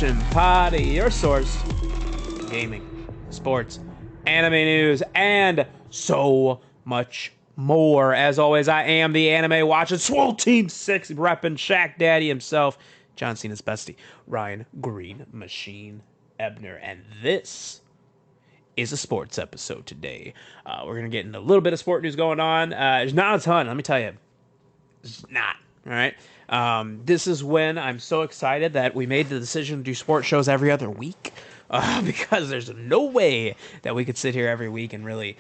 Nation Pod, your source for gaming, sports, anime news, and so much more. As always, I am the anime watching Swole Team 6 repping Shaq Daddy himself, John Cena's bestie, Ryan Green Machine Ebner, and this is a sports episode today. We're going to get into a little bit of sport news going on. There's not a ton, let me tell you. It's not, all right? This is when I'm so excited that we made the decision to do sports shows every other week because there's no way that we could sit here every week and really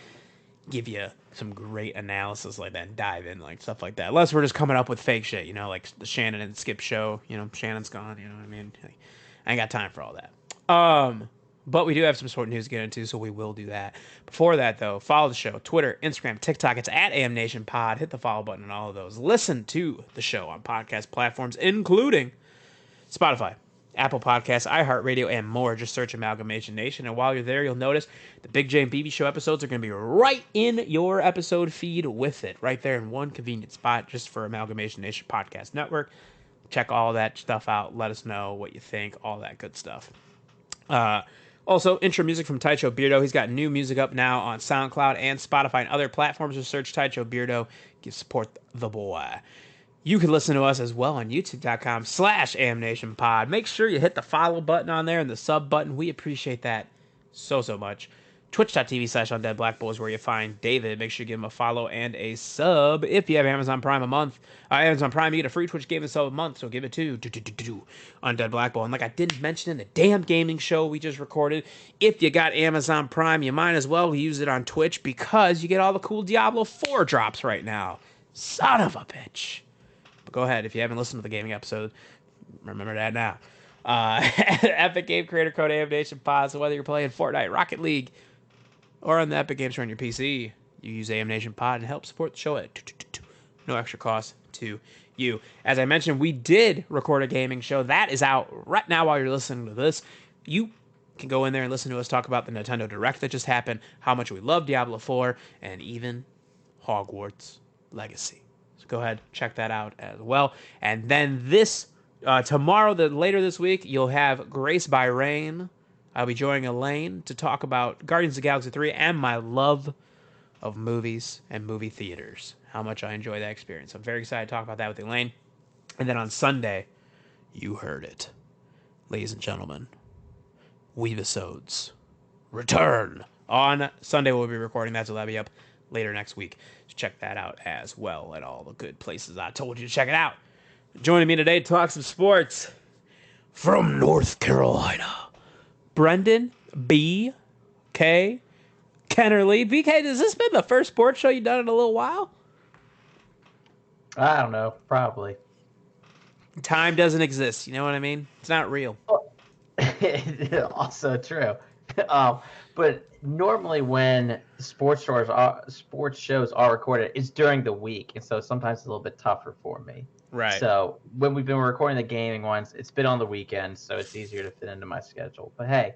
give you some great analysis like that and dive in like stuff like that. Unless we're just coming up with fake shit, you know, like the Shannon and Skip show. You know, Shannon's gone, you know what I mean? I ain't got time for all that. But we do have some sport news to get into, so we will do that. Before that, though, follow the show. Twitter, Instagram, TikTok. It's at AMNationPod. Hit the follow button on all of those. Listen to the show on podcast platforms, including Spotify, Apple Podcasts, iHeartRadio, and more. Just search Amalgamation Nation. And while you're there, you'll notice the Big J and BB Show episodes are going to be right in your episode feed with it. Right there in one convenient spot just for Amalgamation Nation Podcast Network. Check all that stuff out. Let us know what you think. All that good stuff. Also, intro music from Taicho Beardo. He's got new music up now on SoundCloud and Spotify and other platforms. Just search Taicho Beardo. Give support the boy. You can listen to us as well on youtube.com/AMNationPod. Make sure you hit the follow button on there and the sub button. We appreciate that so much. Twitch.tv/UndeadBlackBull is where you find David. Make sure you give him a follow and a sub. If you have Amazon Prime a month, Amazon Prime, you get a free Twitch game and sub a month, so give it to Undead Black Bull. And like I didn't mention in the damn gaming show we just recorded, if you got Amazon Prime, you might as well use it on Twitch because you get all the cool Diablo 4 drops right now. Son of a bitch. But go ahead, if you haven't listened to the gaming episode, remember that now. Epic Game Creator Code AMNationPod, so whether you're playing Fortnite, Rocket League, or on the Epic Games Store on your PC, you use AMNationPod and help support the show at no extra cost to you. As I mentioned, we did record a gaming show. That is out right now while you're listening to this. You can go in there and listen to us talk about the Nintendo Direct that just happened, how much we love Diablo 4, and even Hogwarts Legacy. So go ahead, check that out as well. And then tomorrow, later this week, you'll have Grace by Rain. I'll be joining Elaine to talk about Guardians of the Galaxy 3 and my love of movies and movie theaters. How much I enjoy that experience. I'm very excited to talk about that with Elaine. And then on Sunday, you heard it. Ladies and gentlemen, Weebisodes return. On Sunday, we'll be recording that, so that'll be up later next week. So check that out as well at all the good places I told you to check it out. Joining me today to talk some sports from North Carolina, Brendan B.K. Kennerly. BK, has this been the first sports show you've done in a little while? I don't know. Probably. Time doesn't exist. You know what I mean? It's not real. Also true. But normally when sports shows are recorded, it's during the week. And so sometimes it's a little bit tougher for me. Right. So when we've been recording the gaming ones, it's been on the weekends, so it's easier to fit into my schedule. But hey,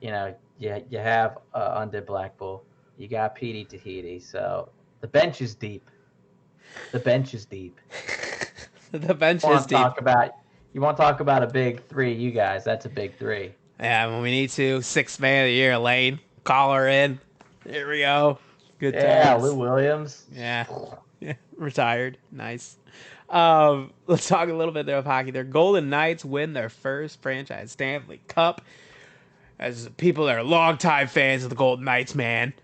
you know, you have Undead Black Bull, you got PD Tahiti, so the bench is deep. The bench is deep. The bench is deep. You want to talk about a big three, you guys? That's a big three. Yeah, when we need to. 6th man of the year, Elaine. Call her in. Here we go. Good times. Yeah, Lou Williams. Yeah. Retired. Nice. Let's talk a little bit there of hockey. Their Golden Knights win their first franchise Stanley Cup. As people that are longtime fans of the Golden Knights, man.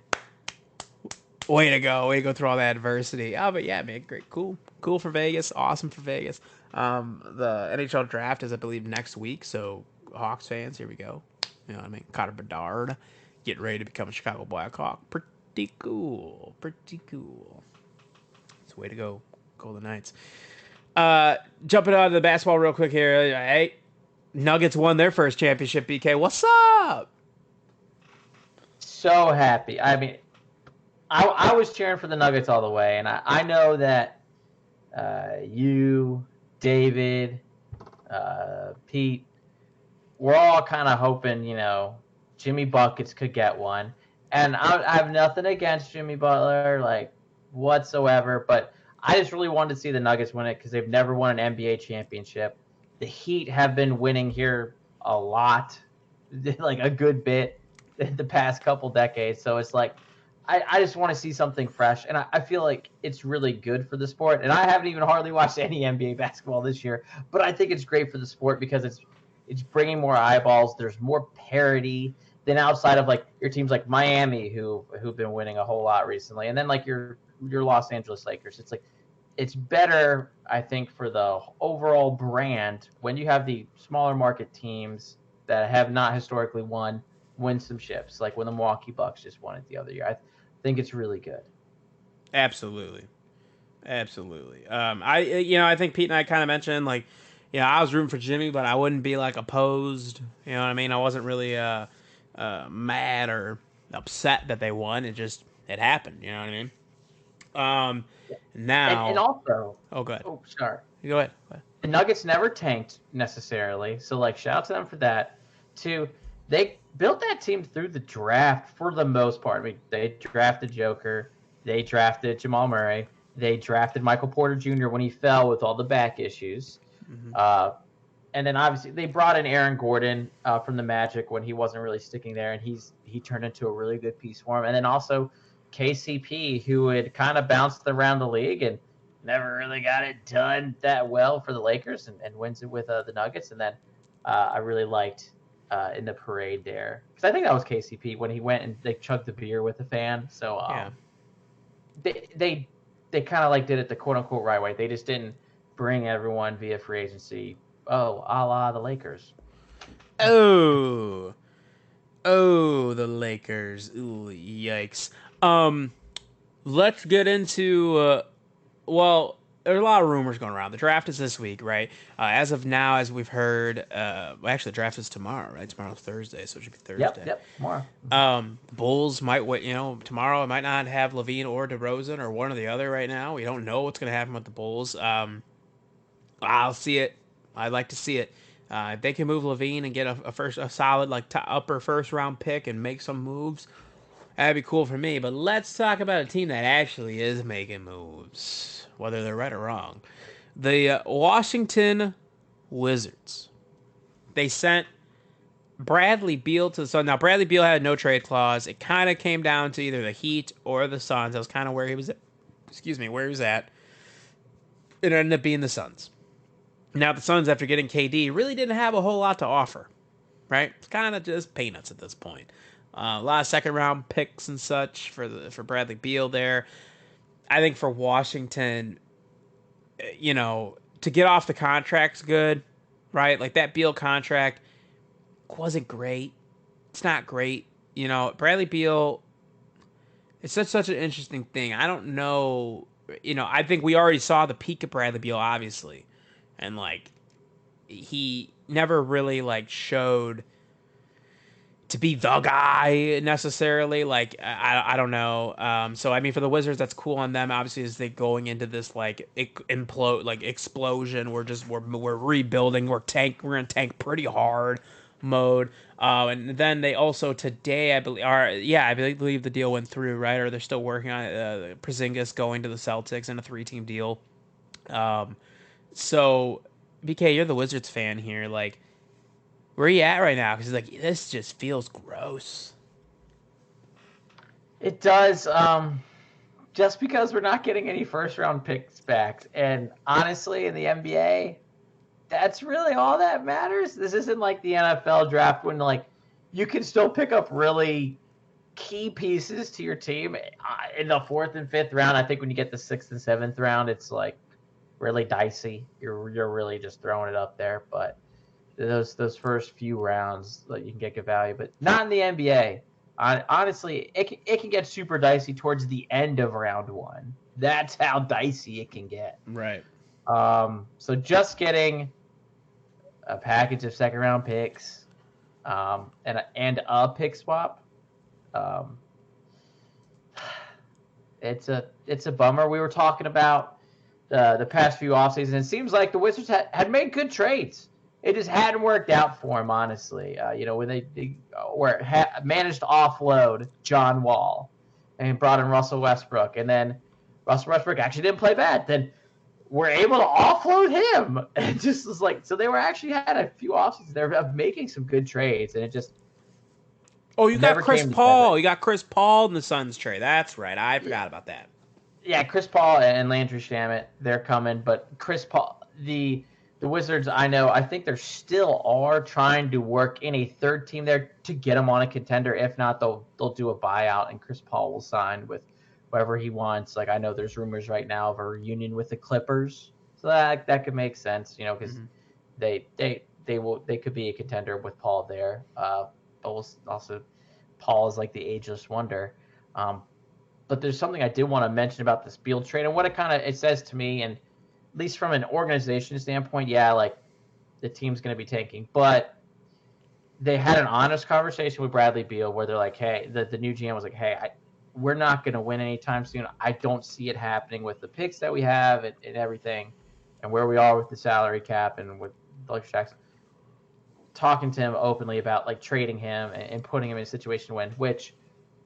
Way to go through all that adversity. Oh, but yeah, man, great. Cool for Vegas. Awesome for Vegas. The NHL draft is, I believe, next week. So Hawks fans, here we go. You know what I mean? Connor Bedard getting ready to become a Chicago Blackhawk. Pretty cool. It's a way to go, Golden Knights. Jumping on to the basketball real quick here. Hey, Nuggets won their first championship, BK. What's up? So happy. I mean, I was cheering for the Nuggets all the way, and I know that you, David, Pete, we're all kind of hoping, you know, Jimmy Buckets could get one. And I have nothing against Jimmy Butler, like, whatsoever, but I just really wanted to see the Nuggets win it because they've never won an NBA championship. The Heat have been winning here a lot, like a good bit in the past couple decades. So it's like, I just want to see something fresh. And I feel like it's really good for the sport. And I haven't even hardly watched any NBA basketball this year, but I think it's great for the sport because it's bringing more eyeballs. There's more parity than outside of like your teams like Miami who've been winning a whole lot recently. And then like your Los Angeles Lakers. It's like, it's better, I think, for the overall brand when you have the smaller market teams that have not historically win some ships, like when the Milwaukee Bucks just won it the other year. I think it's really good. Absolutely. I think Pete and I kind of mentioned, like, I was rooting for Jimmy, but I wouldn't be like opposed. You know what I mean? I wasn't really mad or upset that they won. It happened. You know what I mean? Now and also, good. Oh, sorry. Go ahead. The Nuggets never tanked necessarily, so like shout out to them for that. They built that team through the draft for the most part. I mean, they drafted Joker, they drafted Jamal Murray, they drafted Michael Porter Jr. when he fell with all the back issues, and then obviously they brought in Aaron Gordon from the Magic when he wasn't really sticking there, and he turned into a really good piece for him. And then also KCP, who had kind of bounced around the league and never really got it done that well for the Lakers, and wins it with the Nuggets. And then I really liked in the parade there, because I think that was KCP when he went and they chugged the beer with the fan. So they kind of like did it the quote unquote right way. They just didn't bring everyone via free agency. Oh, a la the Lakers. Oh, the Lakers. Ooh, yikes. Let's get into there's a lot of rumors going around. The draft is this week, right? As of now, as we've heard, actually the draft is tomorrow, right? Tomorrow's Thursday, so it should be Thursday. Yep, tomorrow. Bulls might wait. Tomorrow it might not have Levine or DeRozan or one or the other. Right now, we don't know what's going to happen with the Bulls. I'll see it. I'd like to see it. If they can move Levine and get a solid upper first round pick and make some moves, that'd be cool for me. But let's talk about a team that actually is making moves, whether they're right or wrong. The Washington Wizards. They sent Bradley Beal to the Suns. Now, Bradley Beal had no trade clause. It kind of came down to either the Heat or the Suns. That was kind of where he was at. Where he was at. It ended up being the Suns. Now, the Suns, after getting KD, really didn't have a whole lot to offer, right? It's kind of just peanuts at this point. A lot of second-round picks and such for Bradley Beal there. I think for Washington, to get off the contract's good, right? Like that Beal contract wasn't great. It's not great. Bradley Beal, it's such an interesting thing. I don't know. I think we already saw the peak of Bradley Beal, obviously. And, he never really, showed to be the guy necessarily. I don't know. So, I mean, for the Wizards, that's cool on them. Obviously, as they going into this, explosion. We're rebuilding. We're going to tank pretty hard mode. And then they also today, I believe the deal went through, right? Or they're still working on it. Porzingis going to the Celtics in a 3-team deal. So, BK, you're the Wizards fan here. Where are you at right now? Because this just feels gross. It does. Just because we're not getting any first-round picks back, and honestly, in the NBA, that's really all that matters. This isn't like the NFL draft when you can still pick up really key pieces to your team in the 4th and 5th round. I think when you get the 6th and 7th round, it's really dicey. You're really just throwing it up there. But those first few rounds, you can get good value, but not in the NBA. Honestly, it can get super dicey towards the end of round 1. That's how dicey it can get. Right. So just getting a package of second-round picks, and a pick swap, it's a bummer. We were talking about the past few offseasons. It seems like the Wizards had made good trades. It just hadn't worked out for them, honestly. When they managed to offload John Wall and brought in Russell Westbrook, and then Russell Westbrook actually didn't play bad. Then were able to offload him. And it just was like, so they were actually had a few offseasons there of making some good trades, and it just you got never Chris came Paul. together. You got Chris Paul in the Suns trade. That's right. I forgot about that. Yeah, Chris Paul and Landry Shamet, they're coming, but Chris Paul, the Wizards, I think they're still are trying to work in a third team there to get him on a contender. If not, they'll do a buyout, and Chris Paul will sign with whoever he wants. Like, I know there's rumors right now of a reunion with the Clippers, so that could make sense, because they could be a contender with Paul there. But also Paul is like the ageless wonder. But there's something I did want to mention about this Beal trade and what it says to me, and at least from an organization standpoint, yeah, like the team's going to be tanking, but they had an honest conversation with Bradley Beal where they're like, hey, the new GM was like, hey, we're not going to win anytime soon. I don't see it happening with the picks that we have and everything, and where we are with the salary cap and with luxury tax. Talking to him openly about like trading him and putting him in a situation to win, which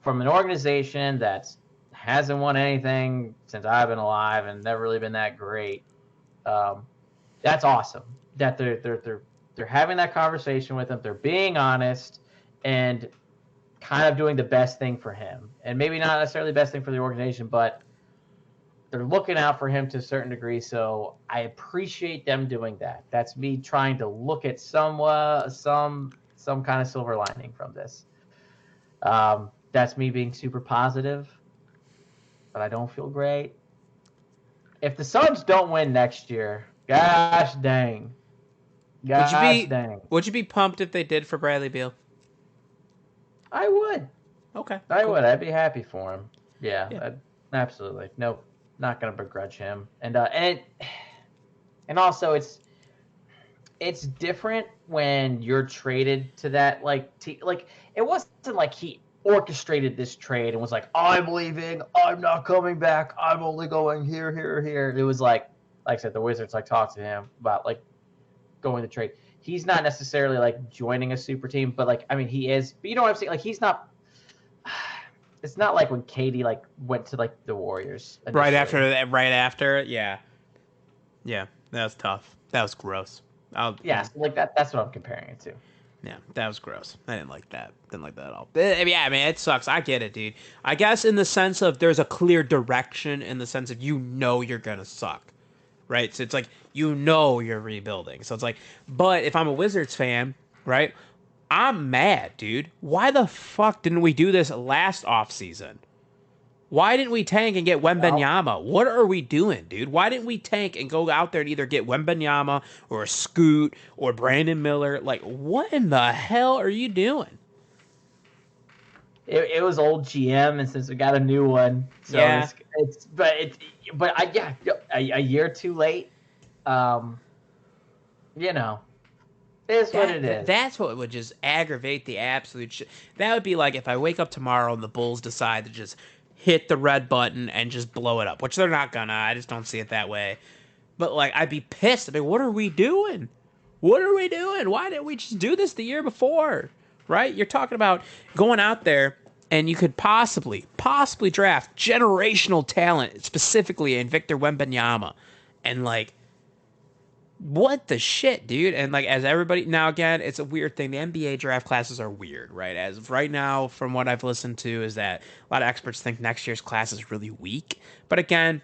from an organization that's hasn't won anything since I've been alive and never really been that great. That's awesome that they're having that conversation with him. They're being honest and kind of doing the best thing for him, and maybe not necessarily the best thing for the organization, but they're looking out for him to a certain degree. So I appreciate them doing that. That's me trying to look at some kind of silver lining from this. That's me being super positive, but I don't feel great. If the Suns don't win next year, gosh dang. Would you be pumped if they did for Bradley Beal? I would. Okay. I cool. would. I'd be happy for him. Yeah. Absolutely. Nope. Not gonna begrudge him. And also it's different when you're traded to that like it wasn't like he orchestrated this trade and was like, I'm leaving, I'm not coming back, I'm only going here. It was like I said, the Wizards like talked to him about like going to trade. He's not necessarily like joining a super team, but like, I mean, he is, but you know what I'm saying? Like, he's not, it's not like when Katie like went to like the Warriors initially. Right after. Yeah. That was tough. That was gross. So like that's what I'm comparing it to. Yeah, that was gross. I didn't like that. Didn't like that at all. I mean, it sucks. I get it, dude. I guess in the sense of there's a clear direction, in the sense of you're gonna suck, right? So it's like you're rebuilding. So it's like, but if I'm a Wizards fan, right, I'm mad, dude. Why the fuck didn't we do this last offseason? Why didn't we tank and get Wembanyama? What are we doing, dude? Why didn't we tank and go out there and either get Wembanyama or Scoot or Brandon Miller? Like, what in the hell are you doing? It was old GM, and since we got a new one, so yeah, a year too late. It's what it is. That's what would just aggravate the absolute shit. That would be like if I wake up tomorrow and the Bulls decide to just hit the red button and just blow it up, which they're not gonna. I just don't see it that way. But like, I'd be pissed. I mean, what are we doing? Why didn't we just do this the year before? Right? You're talking about going out there and you could possibly draft generational talent, specifically in Victor Wembanyama, and like, what the shit, dude? And like, as everybody, now again, it's a weird thing. The NBA draft classes are weird, right? As of right now, from what I've listened to, is that a lot of experts think next year's class is really weak. But again,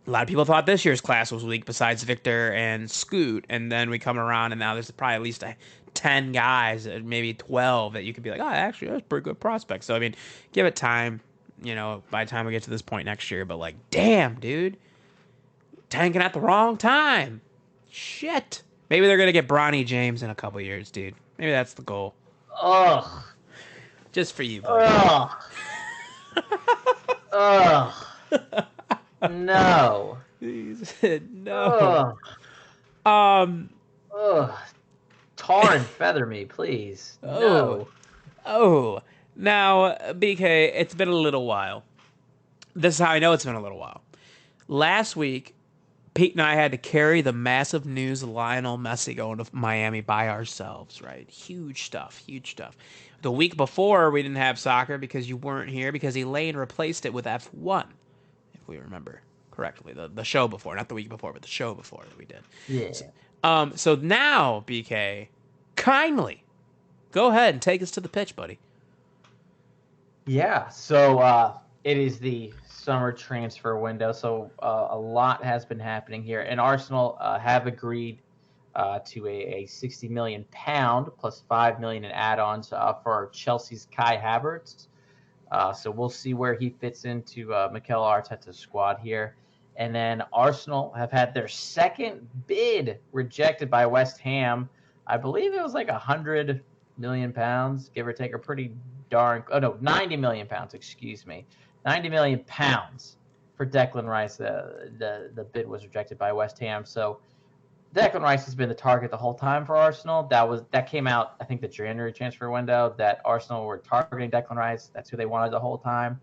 a lot of people thought this year's class was weak besides Victor and Scoot. And then we come around and now there's probably at least 10 guys, maybe 12, that you could be like, oh, actually, that's pretty good prospects. So, I mean, give it time, by the time we get to this point next year. But like, damn, dude, tanking at the wrong time. Shit. Maybe they're going to get Bronny James in a couple years, dude. Maybe that's the goal. Ugh. Just for you, buddy. Ugh. No. He said no. Tar and feather me, please. No. Oh. Now, BK, it's been a little while. This is how I know it's been a little while. Last week, Pete and I had to carry the massive news of Lionel Messi going to Miami by ourselves, right? Huge stuff. The week before, we didn't have soccer because you weren't here, because Elaine replaced it with F1, if we remember correctly. The show before, not the week before, but the show before that we did. Yeah. So now, BK, kindly go ahead and take us to the pitch, buddy. Yeah, so it is the summer transfer window, so a lot has been happening here. And Arsenal have agreed to a 60 million pound plus 5 million in add-ons for Chelsea's Kai Havertz. So we'll see where he fits into Mikel Arteta's squad here. And then Arsenal have had their second bid rejected by West Ham. I believe it was like 100 million pounds, give or take, a pretty darn. Oh no, 90 million pounds. Excuse me, 90 million pounds for Declan Rice. The bid was rejected by West Ham. So Declan Rice has been the target the whole time for Arsenal. That came out, I think, the January transfer window, that Arsenal were targeting Declan Rice. That's who they wanted the whole time.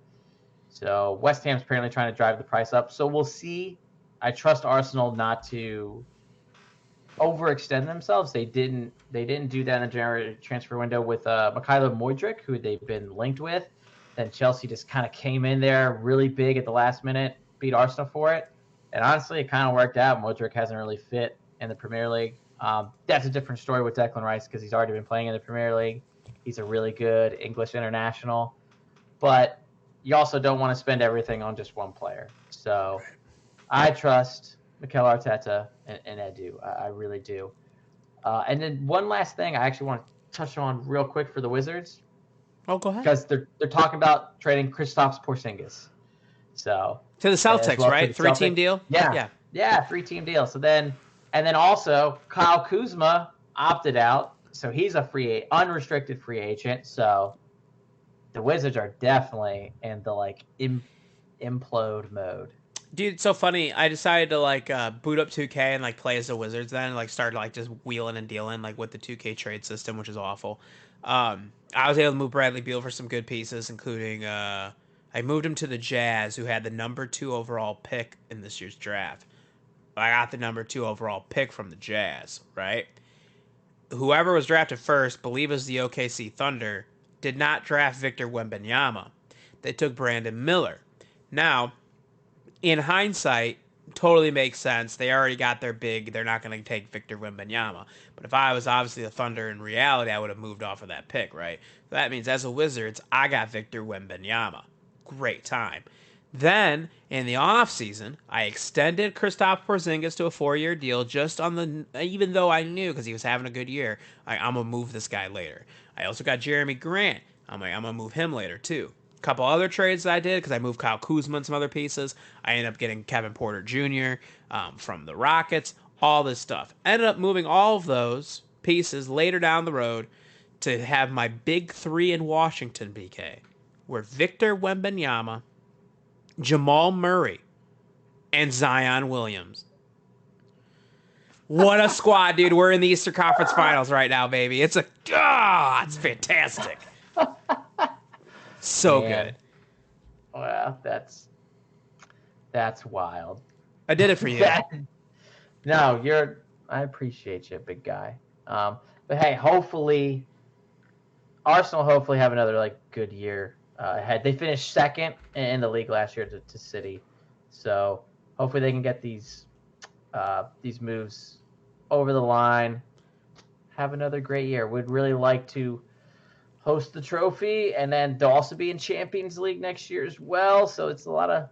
So West Ham's apparently trying to drive the price up. So we'll see. I trust Arsenal not to overextend themselves. They didn't do that in the January transfer window with Mykhailo Mudryk, who they've been linked with. Then Chelsea just kind of came in there really big at the last minute, beat Arsenal for it. And honestly, it kind of worked out. Mudryk hasn't really fit in the Premier League. That's a different story with Declan Rice because he's already been playing in the Premier League. He's a really good English international. But you also don't want to spend everything on just one player. So I trust Mikel Arteta and Edu. I really do. And then one last thing I actually want to touch on real quick for the Wizards. Oh, go ahead. Because they're talking about trading Kristaps Porzingis. So to the Celtics, well, right? 3-team deal? Yeah, 3-team deal. So then also Kyle Kuzma opted out. So he's a unrestricted free agent. So the Wizards are definitely in the implode mode. Dude, it's so funny. I decided to boot up 2K and play as the Wizards then, start just wheeling and dealing with the 2K trade system, which is awful. I was able to move Bradley Beal for some good pieces, including I moved him to the Jazz, who had the number 2 overall pick in this year's draft. I got the number 2 overall pick from the Jazz, right? Whoever was drafted first, believe it was the OKC Thunder, did not draft Victor Wembanyama. They took Brandon Miller. Now, in hindsight, totally makes sense. They already got their big. They're not going to take Victor Wembanyama. But if I was obviously the Thunder in reality, I would have moved off of that pick, right? So that means as a Wizards, I got Victor Wembanyama. Great time. Then, in the offseason, I extended Kristaps Porzingis to a 4-year deal even though I knew, because he was having a good year, I'm going to move this guy later. I also got Jeremy Grant. I'm going to move him later, too. A couple other trades that I did, because I moved Kyle Kuzma and some other pieces. I ended up getting Kevin Porter Jr. From the Rockets, all this stuff. Ended up moving all of those pieces later down the road to have my big 3 in Washington, BK, were Victor Wembanyama, Jamal Murray, and Zion Williams. What a squad, dude. We're in the Eastern Conference Finals right now, baby. It's fantastic. So good. Well, that's wild. I did it for you. No, I appreciate you, big guy. But hey, hopefully Arsenal have another good year ahead. They finished second in the league last year to City, so hopefully they can get these moves over the line. Have another great year. Would really like to host the trophy, and then they'll also be in Champions League next year as well. So it's a lot of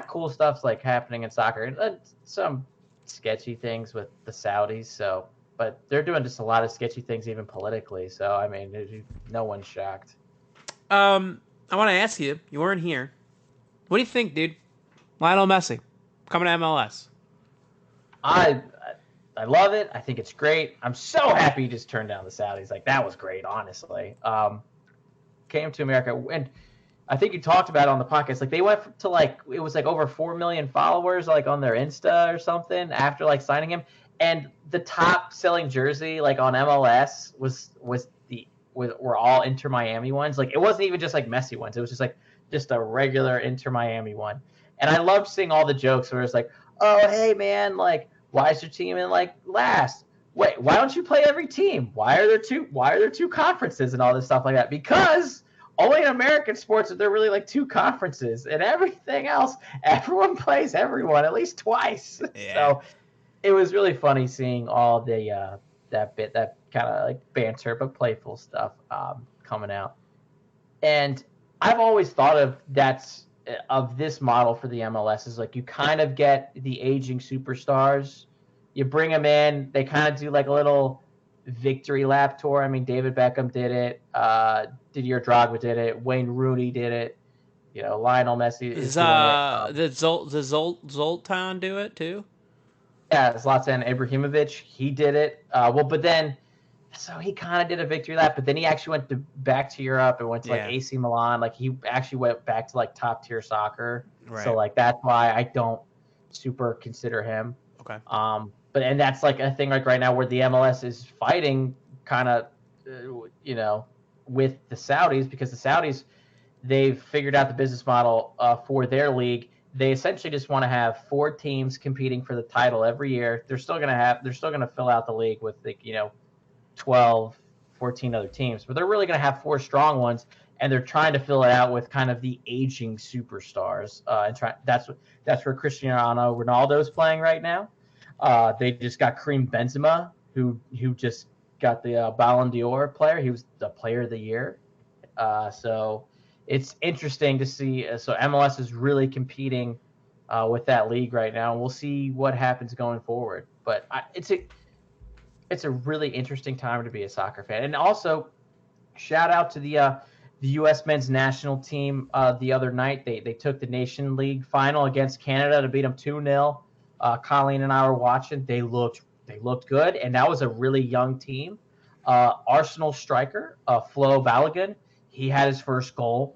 cool stuff happening in soccer, and some sketchy things with the Saudis. So, but they're doing just a lot of sketchy things even politically. So I mean, no one's shocked. I want to ask you. You weren't here. What do you think, dude? Lionel Messi coming to MLS. I love it. I think it's great. I'm so happy he just turned down the Saudis. That was great, honestly. Came to America, and I think you talked about it on the podcast. They went to it was over 4 million followers on their Insta or something after signing him. And the top selling jersey on MLS were all Inter Miami ones. It wasn't even just Messi ones. It was just a regular Inter Miami one. And I loved seeing all the jokes where it's oh hey man, why is your team in last? Wait, why don't you play every team? Why are there two conferences and all this stuff like that? Because only in American sports are there really like two conferences, and everything else, everyone plays everyone at least twice. Yeah. So it was really funny seeing all the that kind of like banter but playful stuff coming out. And I've always thought of this model for the MLS is like you kind of get the aging superstars, you bring them in, they kind of do like a little victory lap tour. I mean, David Beckham did it, Didier Drogba did it, Wayne Rooney did it, Lionel Messi is doing it. Did Zoltan do it too? Yeah, Zlatan Ibrahimovic, he did it. But then, so he kind of did a victory lap, but then he actually went back to Europe and went to like AC Milan. Like he actually went back to like top tier soccer. Right. So like that's why I don't super consider him. Okay. And that's like a thing like right now where the MLS is fighting kind of, with the Saudis, because the Saudis, they've figured out the business model for their league. They essentially just want to have 4 teams competing for the title every year. They're still going to fill out the league with 12, 14 other teams, but they're really going to have 4 strong ones, and they're trying to fill it out with kind of the aging superstars. That's where Cristiano Ronaldo is playing right now. They just got Karim Benzema, who just got the Ballon d'Or player. He was the player of the year. So it's interesting to see. So MLS is really competing with that league right now, and we'll see what happens going forward. But it's a really interesting time to be a soccer fan. And also, shout out to the U.S. men's national team the other night. They took the Nation League final against Canada to beat them 2-0. Colleen and I were watching. They looked good, and that was a really young team. Arsenal striker Flo Balogun, he had his first goal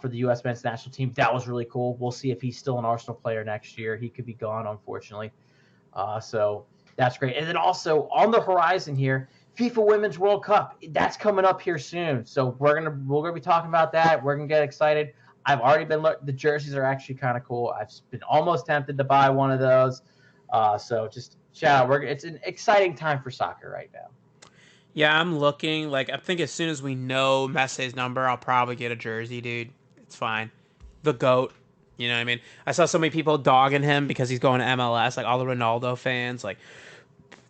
for the U.S. men's national team. That was really cool. We'll see if he's still an Arsenal player next year. He could be gone, unfortunately. So that's great. And then also on the horizon here, FIFA Women's World Cup. That's coming up here soon. So we're gonna be talking about that. We're gonna get excited. I've already been the jerseys are actually kind of cool. I've been almost tempted to buy one of those. So just shout out. It's an exciting time for soccer right now. Yeah, I'm looking. Like, I think as soon as we know Messi's number, I'll probably get a jersey, dude. It's fine. The GOAT. You know what I mean? I saw so many people dogging him because he's going to MLS, like all the Ronaldo fans. Like,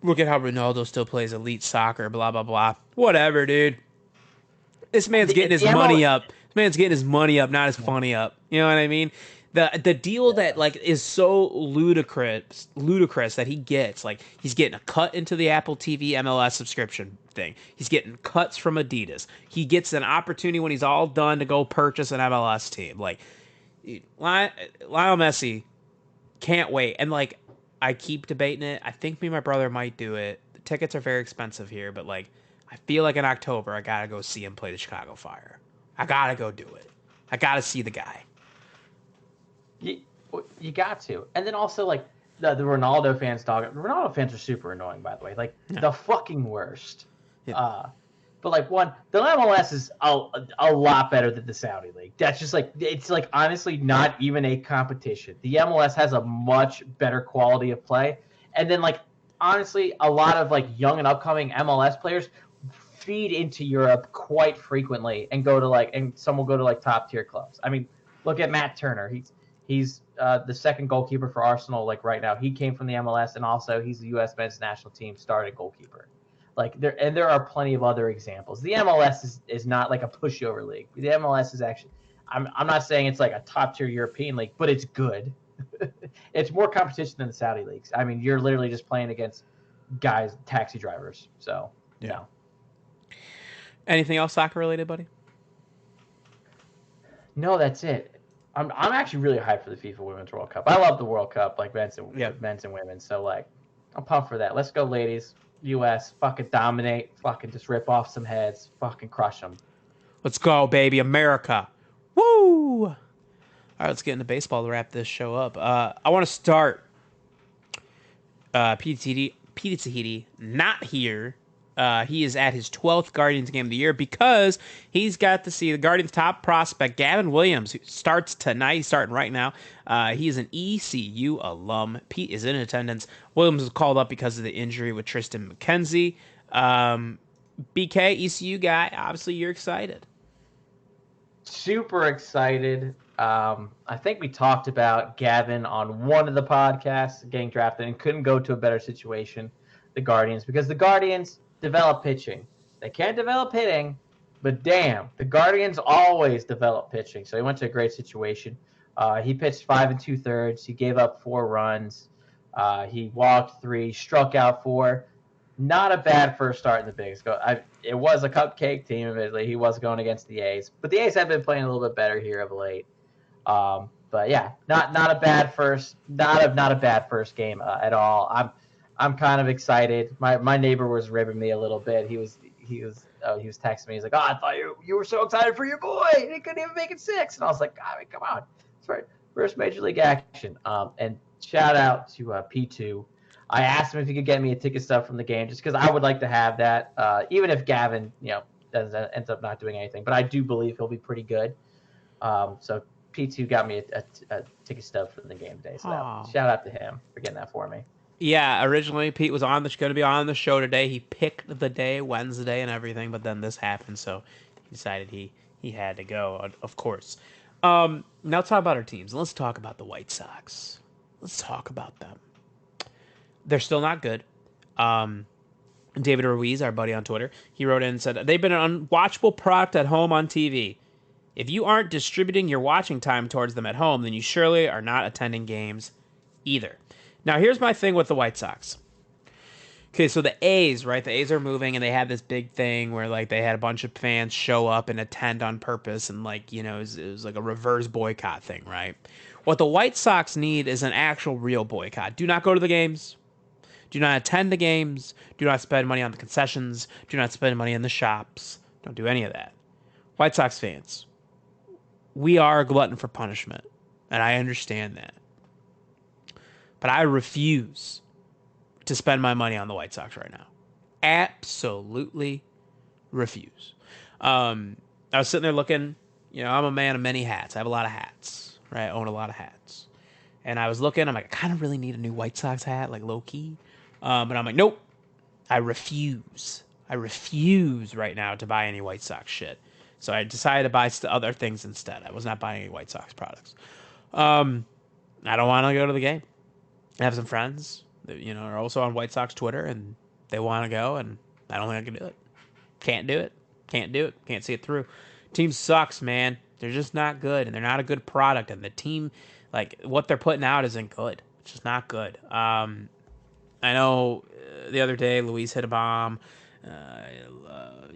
look at how Ronaldo still plays elite soccer, blah, blah, blah. Whatever, dude. This man's getting his money up. This man's getting his money up, not his funny up. You know what I mean? The deal that like is so ludicrous that he gets, like he's getting a cut into the Apple TV MLS subscription thing. He's getting cuts from Adidas. He gets an opportunity when he's all done to go purchase an MLS team. Like Lionel Messi can't wait. And like I keep debating it. I think me and my brother might do it. The tickets are very expensive here, but like I feel like in October I gotta go see him play the Chicago Fire. I gotta go do it. I gotta see the guy. You got to. And then also, like, the Ronaldo fans Ronaldo fans are super annoying, by the way. Like, the fucking worst. Yeah. But, like, the MLS is a lot better than the Saudi League. That's just, like, it's, like, honestly not even a competition. The MLS has a much better quality of play. And then, like, honestly, a lot of, like, young and upcoming MLS players feed into Europe quite frequently and some will go to, like, top-tier clubs. I mean, look at Matt Turner. He's the second goalkeeper for Arsenal, like right now. He came from the MLS, and also he's the U.S. men's national team starting goalkeeper. Like there are plenty of other examples. The MLS is not like a pushover league. The MLS is actually, I'm not saying it's like a top tier European league, but it's good. It's more competition than the Saudi leagues. I mean, you're literally just playing against guys, taxi drivers. So yeah. Anything else soccer related, buddy? No, that's it. I'm actually really hyped for the FIFA Women's World Cup. I love the World Cup, like men's and women. So like, I'm pumped for that. Let's go, ladies. U.S. fucking dominate. Fucking just rip off some heads. Fucking crush them. Let's go, baby, America. Woo! All right, let's get into baseball to wrap this show up. I want to start. Pete Tahiti not here. He is at his 12th Guardians game of the year because he's got to see the Guardians' top prospect, Gavin Williams, who starts tonight. He's starting right now. He is an ECU alum. Pete is in attendance. Williams was called up because of the injury with Tristan McKenzie. BK, ECU guy, obviously you're excited. super excited. I think we talked about Gavin on one of the podcasts getting drafted and couldn't go to a better situation, the Guardians, because the Guardians develop pitching. They can't develop hitting, but damn, the Guardians always develop pitching. So he went to a great situation. He pitched 5 2/3. He gave up 4 runs. He walked 3, struck out 4. Not a bad first start in the bigs. It was a cupcake team, admittedly. He was going against the A's, but the A's have been playing a little bit better here of late. But yeah, not a bad first, not a bad first game at all. I'm kind of excited. My neighbor was ribbing me a little bit. He was texting me. He's like, "Oh, I thought you were so excited for your boy. He couldn't even make it 6." And I was like, "I mean, come on, it's right, first major league action." And shout out to P2. I asked him if he could get me a ticket stub from the game, just because I would like to have that, even if Gavin, ends up not doing anything. But I do believe he'll be pretty good. So P2 got me a ticket stub from the game today. So shout out to him for getting that for me. Yeah, originally Pete was going to be on the show today. He picked the day, Wednesday, and everything, but then this happened, so he decided he had to go, of course. Now let's talk about our teams. Let's talk about the White Sox. Let's talk about them. They're still not good. David Ruiz, our buddy on Twitter, he wrote in and said, they've been an unwatchable product at home on TV. If you aren't distributing your watching time towards them at home, then you surely are not attending games either. Now, here's my thing with the White Sox. Okay, so the A's, right? The A's are moving, and they had this big thing where, like, they had a bunch of fans show up and attend on purpose, and, like, it was like a reverse boycott thing, right? What the White Sox need is an actual real boycott. Do not go to the games. Do not attend the games. Do not spend money on the concessions. Do not spend money in the shops. Don't do any of that. White Sox fans, we are a glutton for punishment, and I understand that. But I refuse to spend my money on the White Sox right now. Absolutely refuse. I was sitting there looking, I'm a man of many hats. I have a lot of hats, right? I own a lot of hats. And I was looking, I'm like, I kind of really need a new White Sox hat, like low-key. But I'm like, nope, I refuse. I refuse right now to buy any White Sox shit. So I decided to buy other things instead. I was not buying any White Sox products. I don't want to go to the game. I have some friends that, are also on White Sox Twitter, and they want to go, and I don't think I can do it. Can't do it. Can't do it. Can't see it through. Team sucks, man. They're just not good, and they're not a good product, and the team, like, what they're putting out isn't good. It's just not good. I know the other day Luis hit a bomb.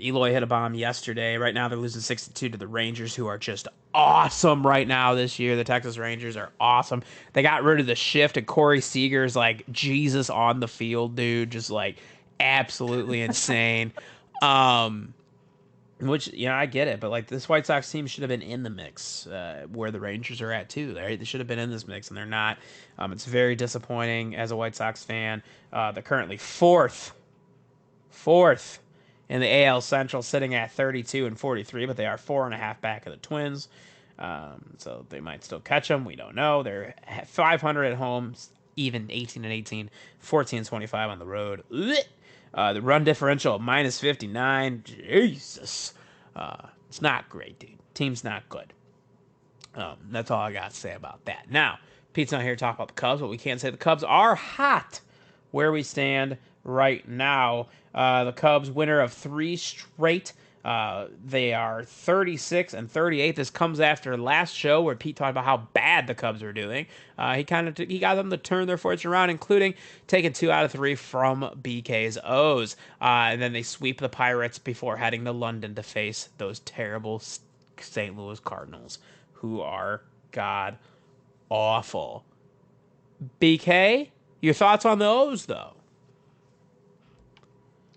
Eloy hit a bomb yesterday. Right now they're losing 6-2 to the Rangers, who are just awesome right now this year. The Texas Rangers are awesome. They got rid of the shift, and Corey Seager's like Jesus on the field, dude. Just like absolutely insane. Which, I get it, but like this White Sox team should have been in the mix where the Rangers are at too. They should have been in this mix, and they're not. It's very disappointing as a White Sox fan. They're currently fourth in the AL Central, sitting at 32-43, but they are 4.5 back of the Twins. So they might still catch them. We don't know. They're 500 at home, even 18-18, 14-25 on the road. The run differential -59. Jesus. It's not great, dude. Team's not good. That's all I got to say about that. Now, Pete's not here to talk about the Cubs, but we can say the Cubs are hot where we stand right now. The Cubs, winner of 3 straight. They are 36-38. This comes after last show where Pete talked about how bad the Cubs were doing. He got them to turn their fortune around, including taking 2 out of 3 from BK's O's. And then they sweep the Pirates before heading to London to face those terrible St. Louis Cardinals, who are god awful. BK, your thoughts on the O's, though?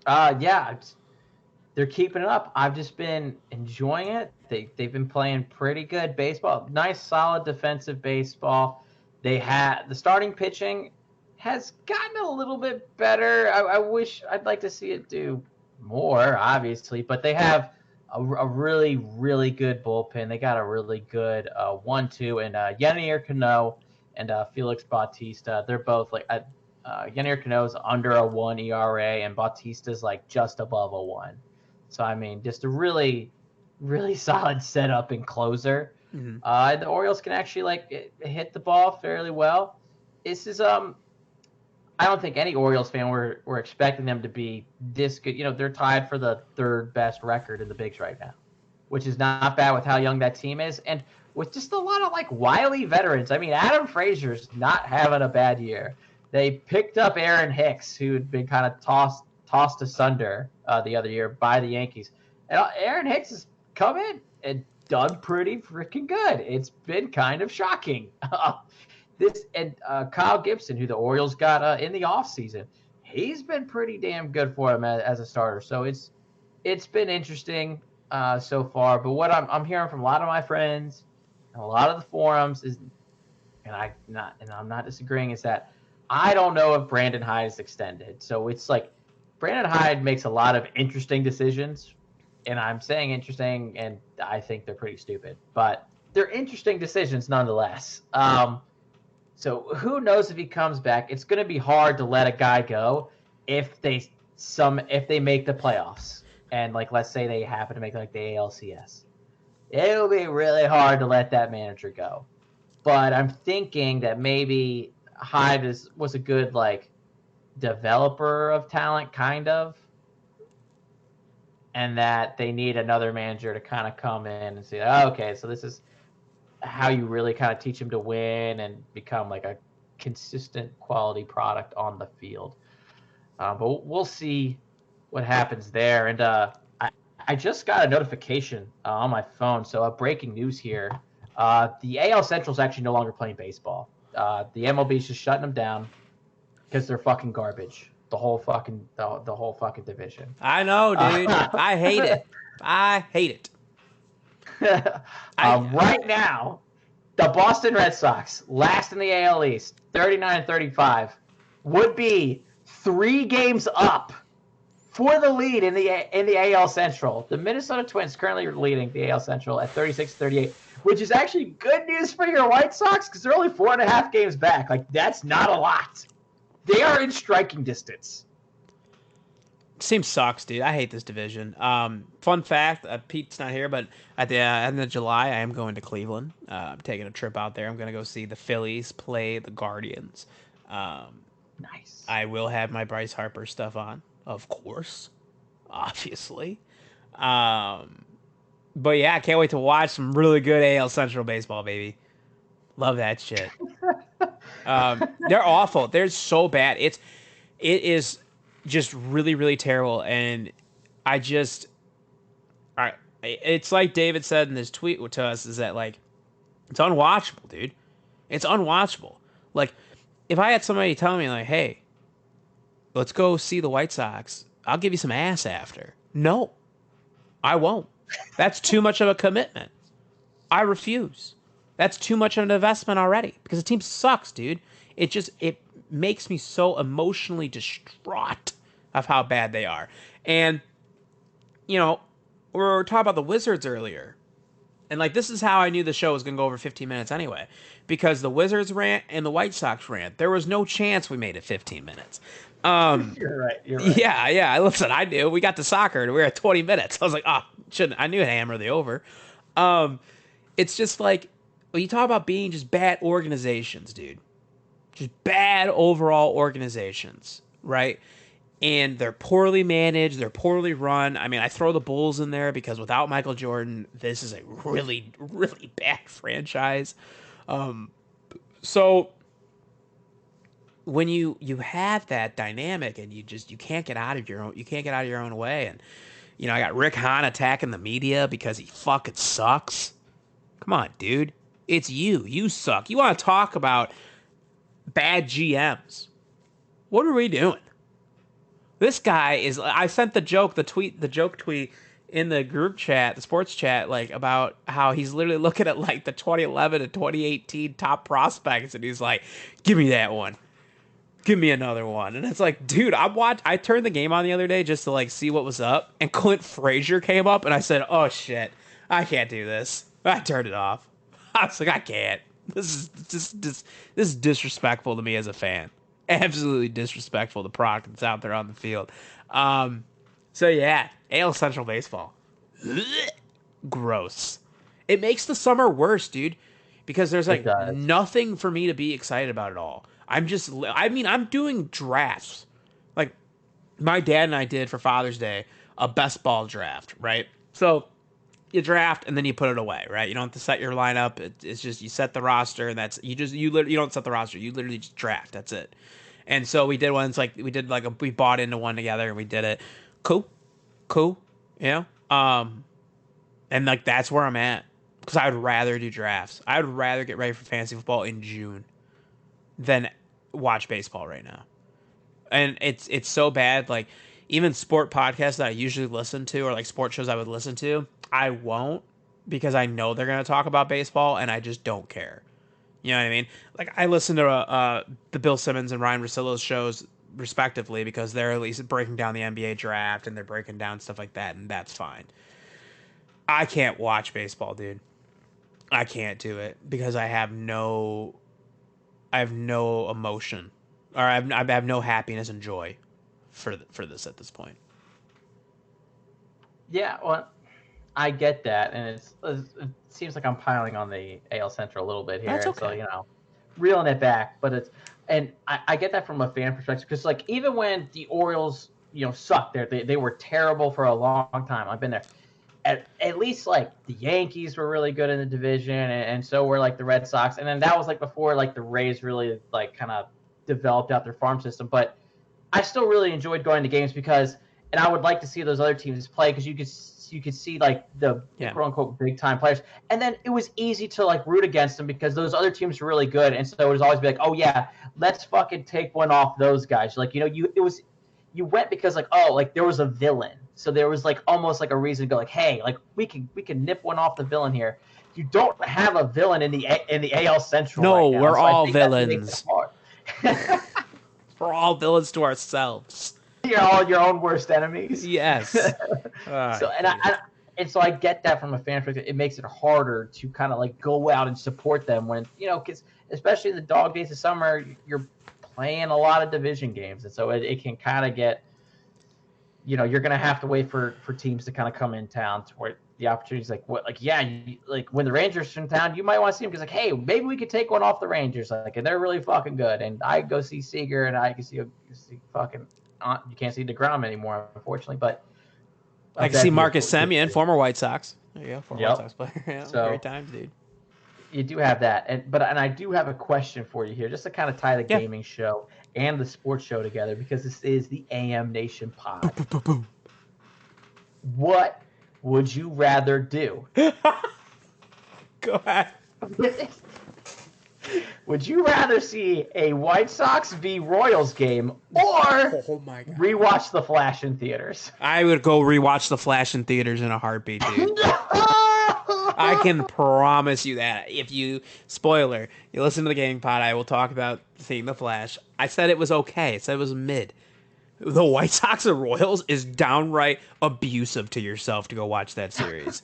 Yeah, they're keeping it up. I've just been enjoying it. They've been playing pretty good baseball. Nice, solid defensive baseball. They had the starting pitching has gotten a little bit better. I'd like to see it do more, obviously, but they have a really, really good bullpen. They got a really good 1-2, and Yenier Cano and Felix Bautista. They're both like Yenier Cano's under a 1 ERA, and Bautista's like just above a 1. So I mean, just a really really solid setup and closer. Mhm. The Orioles can actually hit the ball fairly well. This is I don't think any Orioles fan were expecting them to be this good. They're tied for the third best record in the bigs right now, which is not bad with how young that team is, and with just a lot of wily veterans. I mean, Adam Frazier's not having a bad year. They picked up Aaron Hicks, who had been kind of tossed asunder the other year by the Yankees, and Aaron Hicks has come in and done pretty freaking good. It's been kind of shocking. Kyle Gibson, who the Orioles got in the offseason, he's been pretty damn good for him as a starter. So it's been interesting so far. But what I'm hearing from a lot of my friends and a lot of the forums is, and I'm not disagreeing, is that I don't know if Brandon Hyde is extended. So it's like Brandon Hyde makes a lot of interesting decisions, and I'm saying interesting, and I think they're pretty stupid, but they're interesting decisions nonetheless. So who knows if he comes back? It's going to be hard to let a guy go if they make the playoffs, and let's say they happen to make the ALCS. It'll be really hard to let that manager go. But I'm thinking that maybe Hyde was a good developer of talent, kind of, and that they need another manager to kind of come in and say, oh, okay, so this is how you really kind of teach him to win and become a consistent quality product on the field. But we'll see what happens there. And I just got a notification on my phone. So breaking news here. The AL Central is actually no longer playing baseball. The MLB is just shutting them down because they're fucking garbage. The whole fucking division. I know, dude. I hate it. I hate it. Right now, the Boston Red Sox, last in the AL East, 39-35, would be 3 games up for the lead in the AL Central. The Minnesota Twins currently leading the AL Central at 36-38, which is actually good news for your White Sox because they're only 4.5 games back. That's not a lot. They are in striking distance. Team sucks, dude. I hate this division. Fun fact, Pete's not here, but at the end of July, I am going to Cleveland. I'm taking a trip out there. I'm going to go see the Phillies play the Guardians. Nice. I will have my Bryce Harper stuff on, of course, obviously. But yeah, I can't wait to watch some really good AL Central baseball, baby. Love that shit. They're awful. They're so bad. It is just really, really terrible. And it's like David said in his tweet to us, is that it's unwatchable, dude. It's unwatchable. If I had somebody tell me hey, let's go see the White Sox, I'll give you some ass after. No, I won't. That's too much of a commitment. I refuse. That's too much of an investment already because the team sucks, dude. It makes me so emotionally distraught of how bad they are. And, we were talking about the Wizards earlier. And, this is how I knew the show was going to go over 15 minutes anyway. Because the Wizards rant and the White Sox rant, there was no chance we made it 15 minutes. You're right. Yeah. Listen, I knew. We got to soccer and we were at 20 minutes. I was like, I knew I'd hammer the over. It's just when you talk about being just bad organizations, dude. Just bad overall organizations, right? And they're poorly managed. They're poorly run. I mean, I throw the Bulls in there because without Michael Jordan, this is a really, really bad franchise. So when you have that dynamic and you can't get out of your own way. And, I got Rick Hahn attacking the media because he fucking sucks. Come on, dude. It's you. You suck. You want to talk about bad GMs. What are we doing? This guy is. I sent the joke tweet in the group chat, the sports chat, about how he's literally looking at the 2011 and 2018 top prospects, and he's like, "Give me that one, give me another one." And it's dude, I turned the game on the other day just to see what was up, and Clint Frazier came up, and I said, "Oh shit, I can't do this." I turned it off. I was like, I can't. This is disrespectful to me as a fan. Absolutely disrespectful to the product that's out there on the field. So yeah, AL Central baseball. gross. It makes the summer worse, dude, because there's It like does. nothing for me to be excited about at all. I'm doing drafts. Like my dad and I did for Father's Day a best ball draft, right? So you draft and then you put it away, right? You don't have to set your lineup. It's just you set the roster and that's you don't set the roster. You literally just draft. That's it. And so we did one. It's like we bought into one together and we did it. Cool, you know. And like that's where I'm at because I would rather do drafts. I would rather get ready for fantasy football in June than watch baseball right now. And it's so bad. Like even sport podcasts that I usually listen to or like sports shows I would listen to, I won't because I know they're gonna talk about baseball and I just don't care. You know what I mean? Like I listen to the Bill Simmons and Ryan Russillo's shows respectively because they're at least breaking down the NBA draft and they're breaking down stuff like that, and that's fine. I can't watch baseball, dude. I can't do it because I have no emotion, or I have no happiness and joy for this at this point. Yeah, well, I get that, and it seems like I'm piling on the AL Central a little bit here, That's and so okay. reeling it back. But I get that from a fan perspective because like even when the Orioles sucked there, they were terrible for a long time. I've been there. At least like the Yankees were really good in the division, and so were like the Red Sox, and then that was like before like the Rays really like kind of developed out their farm system. But I still really enjoyed going to games because, and I would like to see those other teams play because you could see like the quote unquote big time players, and then it was easy to like root against them because those other teams were really good, and so it was always be like, oh yeah, let's fucking take one off those guys. Like you went because like like there was a villain, so there was like almost like a reason to go like, hey, like we can nip one off the villain here. You don't have a villain in the AL Central No, right now. we're so all villains. We're all villains to ourselves. You're all your own worst enemies. Yes. So so I get that from a fan perspective. It makes it harder to kind of like go out and support them when because especially in the dog days of summer, you're playing a lot of division games, and so it can kind of get you're gonna have to wait for teams to kind of come in town to where the opportunities like like when the Rangers are in town, you might want to see them because like, hey, maybe we could take one off the Rangers, like, and they're really fucking good, and I go see Seager and I can see fucking you can't see DeGrom anymore, unfortunately, but I can see Marcus Semien, former White Sox. There you go, former White Sox player. Yeah, so, great times, dude. You do have that, and I do have a question for you here, just to kind of tie the gaming show and the sports show together, because this is the AM Nation Pod. What would you rather do? Go ahead. Would you rather see a White Sox v Royals game or rewatch The Flash in theaters? I would go rewatch The Flash in theaters in a heartbeat, dude. I can promise you that. If you, spoiler, you listen to the Gaming Pod, I will talk about seeing The Flash. I said it was okay. I said it was mid. The White Sox and Royals is downright abusive to yourself to go watch that series.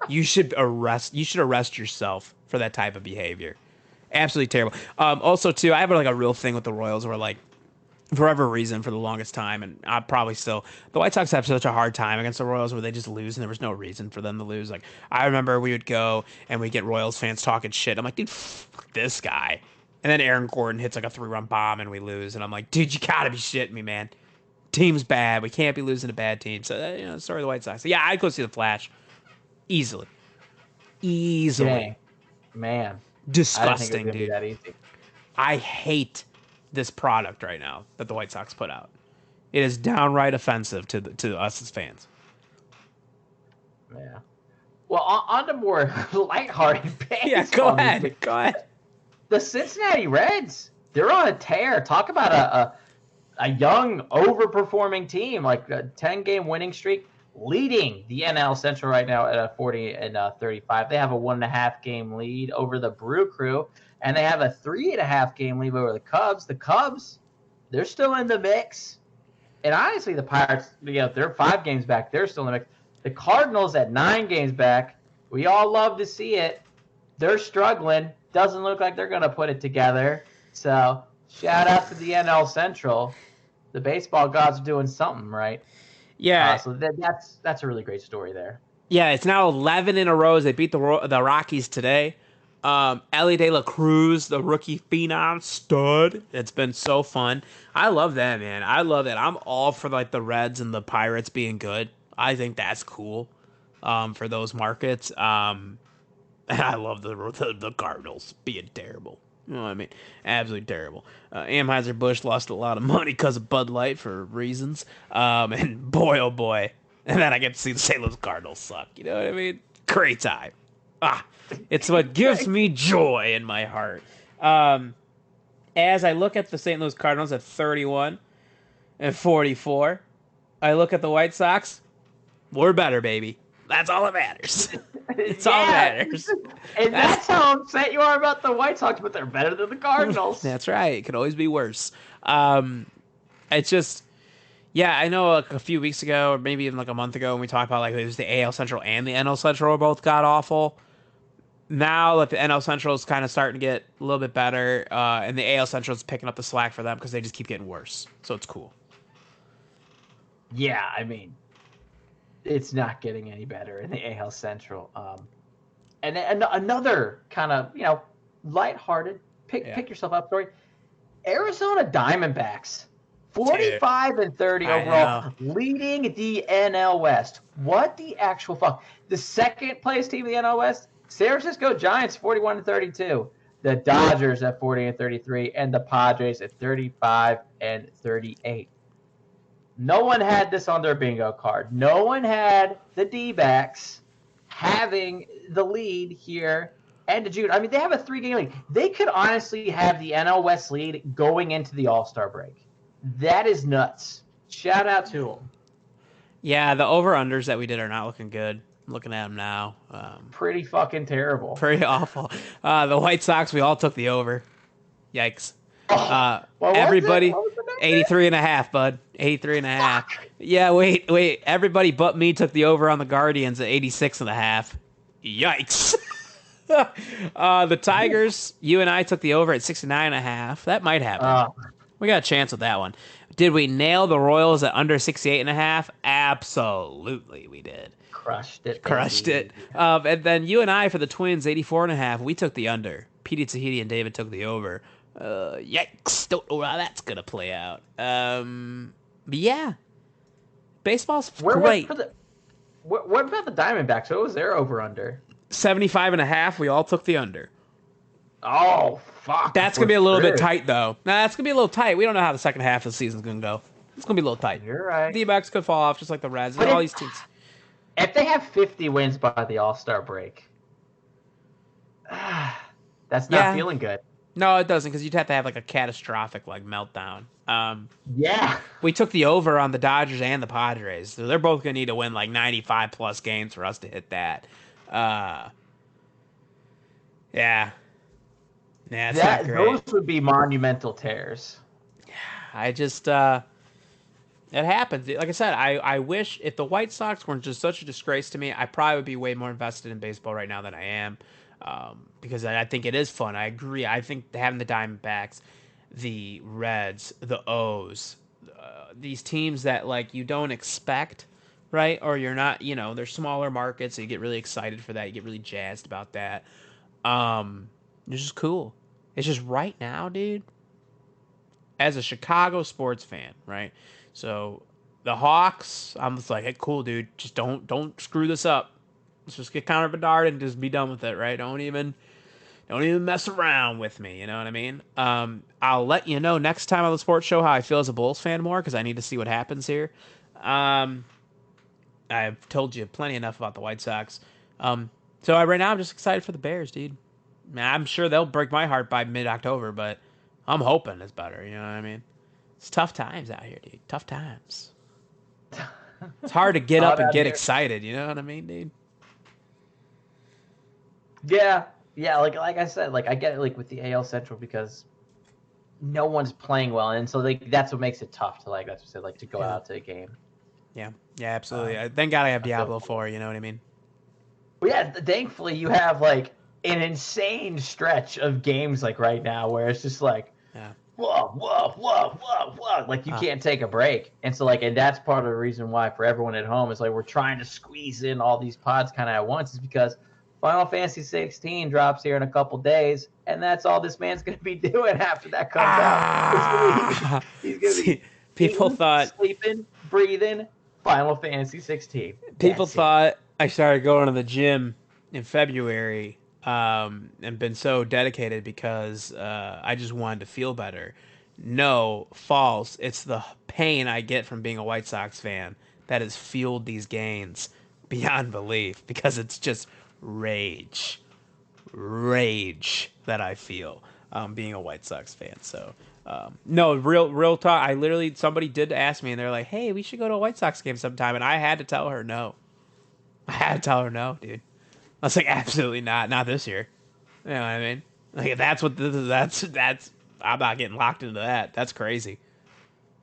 You should arrest yourself for that type of behavior. Absolutely terrible. Also, too, I have like a real thing with the Royals where like, for whatever reason, for the longest time, and I probably still, the White Sox have such a hard time against the Royals where they just lose and there was no reason for them to lose. Like, I remember we would go and we'd get Royals fans talking shit. I'm like, dude, fuck this guy. And then Aaron Gordon hits like a 3-run bomb and we lose. And I'm like, dude, you gotta be shitting me, man. Team's bad. We can't be losing to bad teams. So, sorry, the White Sox. So, yeah, I'd go see the Flash. Easily. Dang. Man. Disgusting, dude. Be that easy. I hate this product right now that the White Sox put out. It is downright offensive to us as fans. Yeah. Well, on to more lighthearted baseball. Yeah, go ahead. Go ahead. The Cincinnati Reds, they're on a tear. Talk about a young, overperforming team, like a 10-game winning streak, leading the NL Central right now at a 40-35. They have a 1.5-game lead over the Brew Crew, and they have a 3.5-game lead over the Cubs. The Cubs, they're still in the mix. And honestly, the Pirates, they're 5 games back. They're still in the mix. The Cardinals at 9 games back. We all love to see it. They're struggling. Doesn't look like they're going to put it together. So shout out to the NL Central. The baseball gods are doing something right. Yeah. So that's a really great story there. Yeah, it's now 11 in a row as they beat the Rockies today. Ellie De La Cruz, the rookie phenom stud. It's been so fun. I love that, man. I love it. I'm all for like the Reds and the Pirates being good. I think that's cool for those markets. And I love the Cardinals being terrible. You know what I mean? Absolutely terrible. Anheuser-Busch lost a lot of money because of Bud Light for reasons. And boy, oh boy. And then I get to see the St. Louis Cardinals suck. You know what I mean? Great time. It's what gives me joy in my heart. As I look at the St. Louis Cardinals at 31 and 44, I look at the White Sox. We're better, baby. That's all that matters. It's all that matters. And that's how upset you are about the White Sox, but they're better than the Cardinals. That's right. It could always be worse. It's just, yeah, I know like a few weeks ago, or maybe even like a month ago, when we talked about like it was the AL Central and the NL Central both got awful. Now that the NL Central is kind of starting to get a little bit better, and the AL Central is picking up the slack for them because they just keep getting worse. So it's cool. Yeah, I mean, it's not getting any better in the AL Central. And another kind of, lighthearted, pick yourself up story. Arizona Diamondbacks, 45 and 30 overall, leading the NL West. What the actual fuck? The second place team in the NL West, San Francisco Giants, 41 and 32. The Dodgers at 40 and 33, and the Padres at 35 and 38. No one had this on their bingo card. No one had the D-backs having the lead here end of June. I mean, they have a 3-game lead. They could honestly have the NL West lead going into the All-Star break. That is nuts. Shout out to them. Yeah, the over-unders that we did are not looking good. I'm looking at them now. Pretty fucking terrible. Pretty awful. The White Sox, we all took the over. Yikes. Everybody, 83 and a half, bud. 83 and a half. Yeah, wait. Everybody but me took the over on the Guardians at 86 and a half. Yikes. The Tigers, you and I took the over at 69 and a half. That might happen. We got a chance with that one. Did we nail the Royals at under 68 and a half? Absolutely, we did. Crushed it. And then you and I for the Twins, 84 and a half. We took the under. Petey Tahiti and David took the over. Yikes. Don't know how that's going to play out. But yeah. Baseball's great. What about the Diamondbacks? What was their over-under? 75 and a half. We all took the under. Oh, fuck. That's going to be a little bit tight, though. That's going to be a little tight. We don't know how the second half of the season's going to go. It's going to be a little tight. You're right. D-backs could fall off just like the Reds and all these teams. If they have 50 wins by the All-Star break, that's not feeling good. No, it doesn't, because you'd have to have like a catastrophic meltdown. Yeah. We took the over on the Dodgers and the Padres, so they're both going to need to win like 95 plus games for us to hit that. Yeah, it's not great. Those would be monumental tears. I just it happens. Like I said, I wish if the White Sox weren't just such a disgrace to me, I probably would be way more invested in baseball right now than I am. Because I think it is fun. I agree. I think having the Diamondbacks, the Reds, the O's, these teams that you don't expect, right? Or you're not, they're smaller markets, so you get really excited for that. You get really jazzed about that. It's just cool. It's just right now, dude. As a Chicago sports fan, right? So the Hawks, I'm just like, hey, cool, dude. Just don't screw this up. Let's just get Connor Bedard and just be done with it, right? Don't even mess around with me. You know what I mean? I'll let you know next time on the sports show how I feel as a Bulls fan more, because I need to see what happens here. I've told you plenty enough about the White Sox. So right now I'm just excited for the Bears, dude. I'm sure they'll break my heart by mid-October, but I'm hoping it's better. You know what I mean? It's tough times out here, dude. Tough times. It's hard to get up and get excited. You know what I mean, dude? Yeah. Like I said, I get it, with the AL Central, because no one's playing well, and so that's what makes it tough to to go out to a game. Yeah, absolutely. Thank God I have Diablo 4. You know what I mean? Well, yeah. Thankfully, you have an insane stretch of games right now where it's just Yeah. Whoa. Like, you can't take a break. And so, like, and that's part of the reason why for everyone at home, it's like we're trying to squeeze in all these pods kind of at once, is because Final Fantasy 16 drops here in a couple days, and that's all this man's going to be doing after that comes out. He's going to be See, people eating, thought sleeping, breathing Final Fantasy 16. people That's it. thought I started going to the gym in February and been so dedicated because I just wanted to feel better. No, false. It's the pain I get from being a White Sox fan that has fueled these gains beyond belief because it's just rage. Rage that I feel being a White Sox fan. So, no, real talk. I literally, somebody did ask me and they're like, hey, we should go to a White Sox game sometime. And I had to tell her no. I had to tell her no, dude. I was like, absolutely not. Not this year. You know what I mean? Like, if that's what this is, that's, I'm not getting locked into that. That's crazy.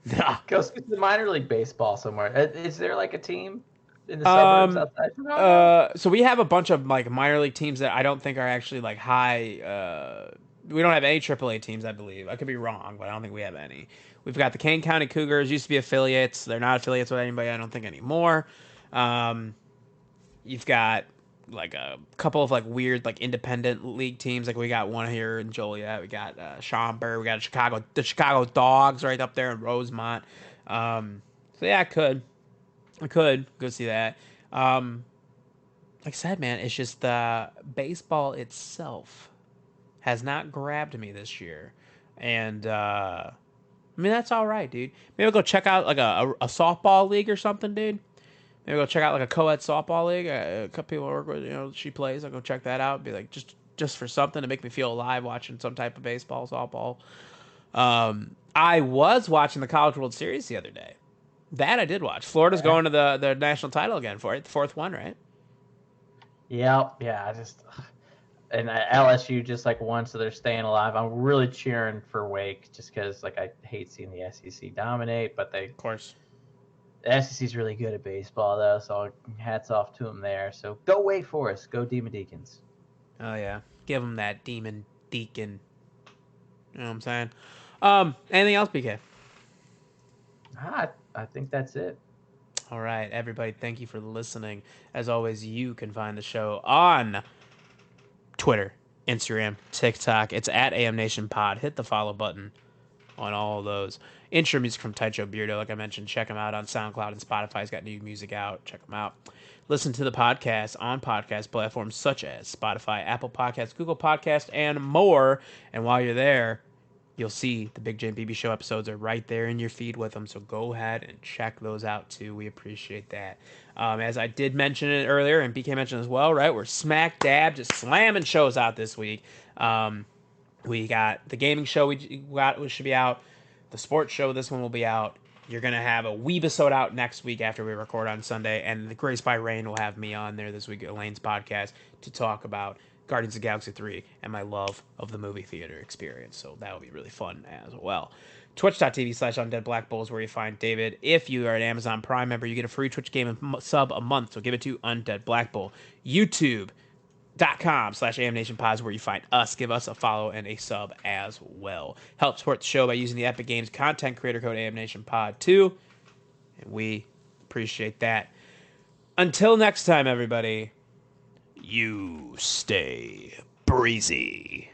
Nah. Go see the minor league baseball somewhere. Is there like a team in the suburbs outside Chicago? So we have a bunch of like minor league teams that I don't think are actually like high. We don't have any AAA teams, I believe. I could be wrong, but I don't think we have any. We've got the Kane County Cougars. Used to be affiliates. They're not affiliates with anybody, I don't think, anymore. You've got like a couple of like weird like independent league teams. Like we got one here in Joliet. We got Schaumburg. We got the Chicago Dogs right up there in Rosemont. So yeah, I could go see that. Like I said, man, it's just baseball itself has not grabbed me this year, and I mean that's all right, dude. Maybe I'll go check out like a softball league or something, dude. Maybe go check out like a co-ed softball league. A couple people I work with, she plays. I'll go check that out. Be like just for something to make me feel alive watching some type of baseball, softball. I was watching the College World Series the other day. That I did watch. Florida's going to the national title again for it, the fourth one, right? Yeah. And LSU just like won, so they're staying alive. I'm really cheering for Wake just because like I hate seeing the SEC dominate, but Of course. The SEC's really good at baseball though, so hats off to them there. So go Wake Forest, go Demon Deacons. Oh yeah, give them that Demon Deacon. You know what I'm saying? Anything else, BK? I think that's it. All right, everybody, thank you for listening. As always, you can find the show on Twitter, Instagram, TikTok. It's at AMNationPod. Hit the follow button on all of those. Intro music from Taicho Beardo, like I mentioned. Check him out on SoundCloud and Spotify. He's got new music out. Check him out. Listen to the podcast on podcast platforms such as Spotify, Apple Podcasts, Google Podcasts, and more. And while you're there, you'll see the Big J and BB Show episodes are right there in your feed with them. So go ahead and check those out too. We appreciate that. As I did mention it earlier, and BK mentioned as well, right? We're smack dab just slamming shows out this week. We got the gaming show which should be out. The sports show, this one will be out. You're going to have a Weebisode out next week after we record on Sunday. And the Grace by Rain will have me on there this week, Elaine's podcast, to talk about Guardians of the Galaxy 3 and my love of the movie theater experience. So that will be really fun as well. Twitch.tv/UndeadBlackBulls where you find David. If you are an Amazon Prime member, you get a free Twitch game sub a month. So give it to Undead Black Bull. YouTube.com/AMNationPods where you find us. Give us a follow and a sub as well. Help support the show by using the Epic Games content creator code AMNationPod too. And we appreciate that. Until next time, everybody, you stay breezy.